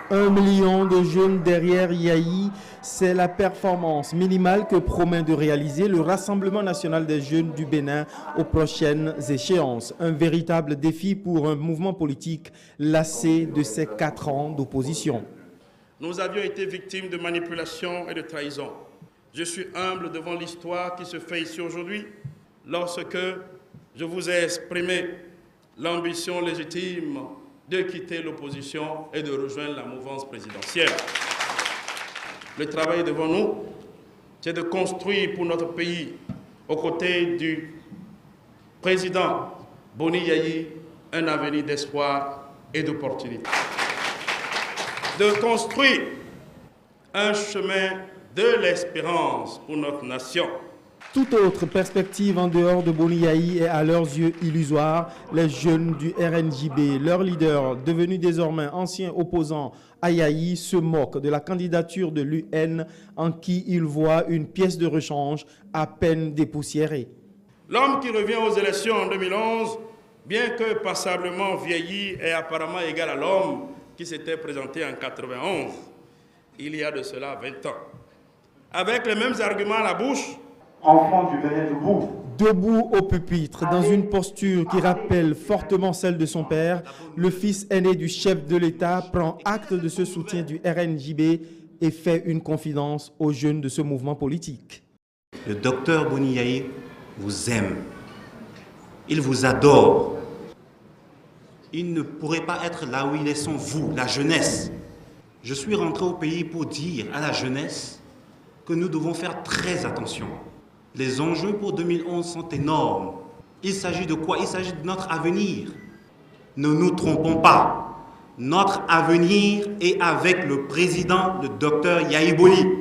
1 million de jeunes derrière Yayi, c'est la performance minimale que promet de réaliser le Rassemblement national des jeunes du Bénin aux prochaines échéances. Un véritable défi pour un mouvement politique lassé de ses 4 ans d'opposition. Nous avions été victimes de manipulation et de trahison. Je suis humble devant l'histoire qui se fait ici aujourd'hui lorsque je vous ai exprimé l'ambition légitime de quitter l'opposition et de rejoindre la mouvance présidentielle. Le travail devant nous, c'est de construire pour notre pays, aux côtés du président Boni Yayi, un avenir d'espoir et d'opportunité. De construire un chemin de l'espérance pour notre nation. Toute autre perspective en dehors de Boni Yayi est à leurs yeux illusoire. Les jeunes du RNJB, leur leader, devenu désormais ancien opposant à Yayi, se moquent de la candidature de l'UN en qui ils voient une pièce de rechange à peine dépoussiérée. L'homme qui revient aux élections en 2011, bien que passablement vieilli, est apparemment égal à l'homme qui s'était présenté en 91, il y a de cela 20 ans. Avec les mêmes arguments à la bouche, enfant du Bénin debout. Debout au pupitre, dans une posture qui rappelle fortement celle de son père, le fils aîné du chef de l'État prend acte de ce soutien du RNJB et fait une confidence aux jeunes de ce mouvement politique. Le docteur Boni Yayi vous aime. Il vous adore. Il ne pourrait pas être là où il est sans vous, la jeunesse. Je suis rentré au pays pour dire à la jeunesse que nous devons faire très attention. Les enjeux pour 2011 sont énormes. Il s'agit de quoi? Il s'agit de notre avenir. Ne nous trompons pas. Notre avenir est avec le président, le docteur Yayi Boni.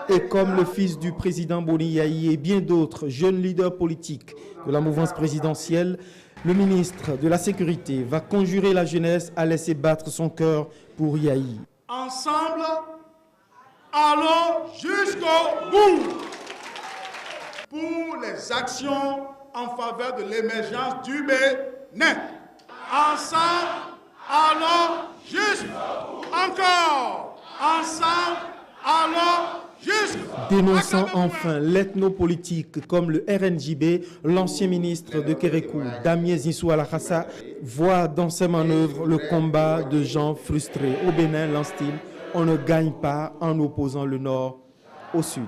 Et comme le fils du président Boni Yayi et bien d'autres jeunes leaders politiques de la mouvance présidentielle, le ministre de la Sécurité va conjurer la jeunesse à laisser battre son cœur pour Yayi. ensemble, allons jusqu'au bout pour les actions en faveur de l'émergence du Bénin. Ensemble, allons jusqu'au bout. Encore. Ensemble, allons jusqu'au bout. Dénonçant enfin l'ethnopolitique comme le RNJB, l'ancien ministre de Kérékou, Damien Zissou Alakhassa, voit dans ses manœuvres le combat de gens frustrés. Au Bénin, lance-t-il, on ne gagne pas en opposant le Nord au Sud.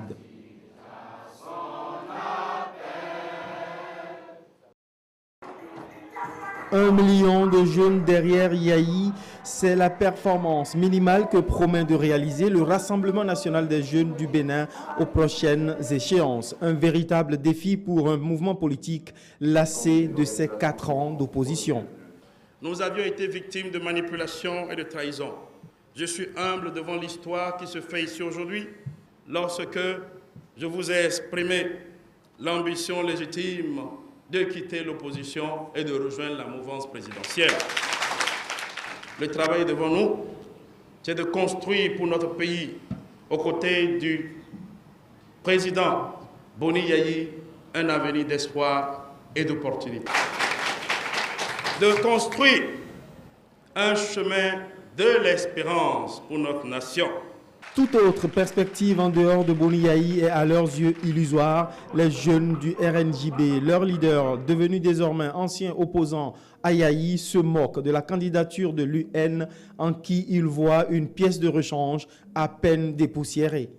Un million de jeunes derrière Yayi, c'est la performance minimale que promet de réaliser le Rassemblement national des jeunes du Bénin aux prochaines échéances. Un véritable défi pour un mouvement politique lassé de ses 4 ans d'opposition. Nous avions été victimes de manipulation et de trahison. Je suis humble devant l'histoire qui se fait ici aujourd'hui lorsque je vous ai exprimé l'ambition légitime de quitter l'opposition et de rejoindre la mouvance présidentielle. Le travail devant nous, c'est de construire pour notre pays, aux côtés du président Boni Yayi, un avenir d'espoir et d'opportunité. De construire un chemin de l'espérance pour notre nation. Toute autre perspective en dehors de Boni Yayi est à leurs yeux illusoire. Les jeunes du RNJB, leur leader, devenu désormais ancien opposant à Yayi, se moquent de la candidature de l'UN en qui ils voient une pièce de rechange à peine dépoussiérée.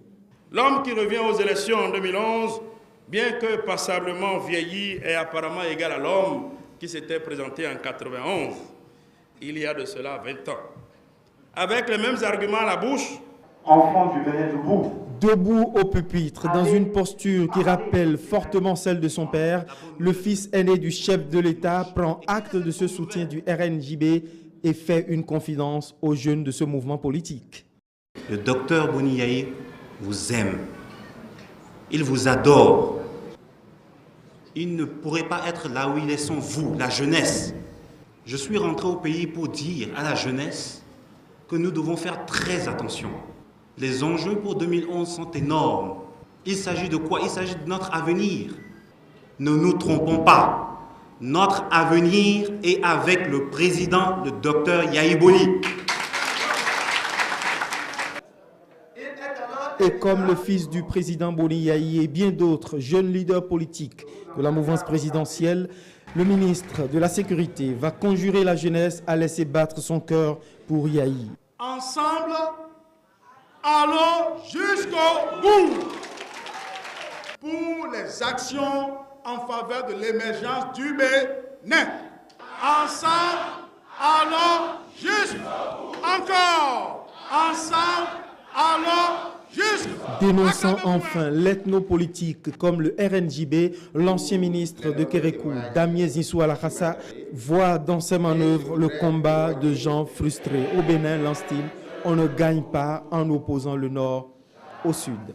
L'homme qui revient aux élections en 2011, bien que passablement vieilli, est apparemment égal à l'homme qui s'était présenté en 91, il y a de cela 20 ans. Avec les mêmes arguments à la bouche, enfant du Bénin debout. Debout au pupitre, dans une posture qui rappelle fortement celle de son père, le fils aîné du chef de l'État prend acte de ce soutien du RNJB et fait une confidence aux jeunes de ce mouvement politique. Le docteur Boni Yayi vous aime. Il vous adore. Il ne pourrait pas être là où il est sans vous, la jeunesse. Je suis rentré au pays pour dire à la jeunesse que nous devons faire très attention. Les enjeux pour 2011 sont énormes. Il s'agit de quoi? Il s'agit de notre avenir. Ne nous trompons pas. Notre avenir est avec le président, le docteur Yahi Boni. Et comme le fils du président Boni Yahi et bien d'autres jeunes leaders politiques de la mouvance présidentielle, le ministre de la Sécurité va conjurer la jeunesse à laisser battre son cœur pour Yahi. Ensemble, allons jusqu'au bout pour les actions en faveur de l'émergence du Bénin. Ensemble, allons jusqu'au bout. Encore. Ensemble, allons Dénonçant enfin l'ethnopolitique comme le RNJB, l'ancien ministre de Kérékou, Damien Zissou Alakhassa, voit dans ses manœuvres le combat de gens frustrés. Au Bénin, lance-t-il, on ne gagne pas en opposant le Nord au Sud.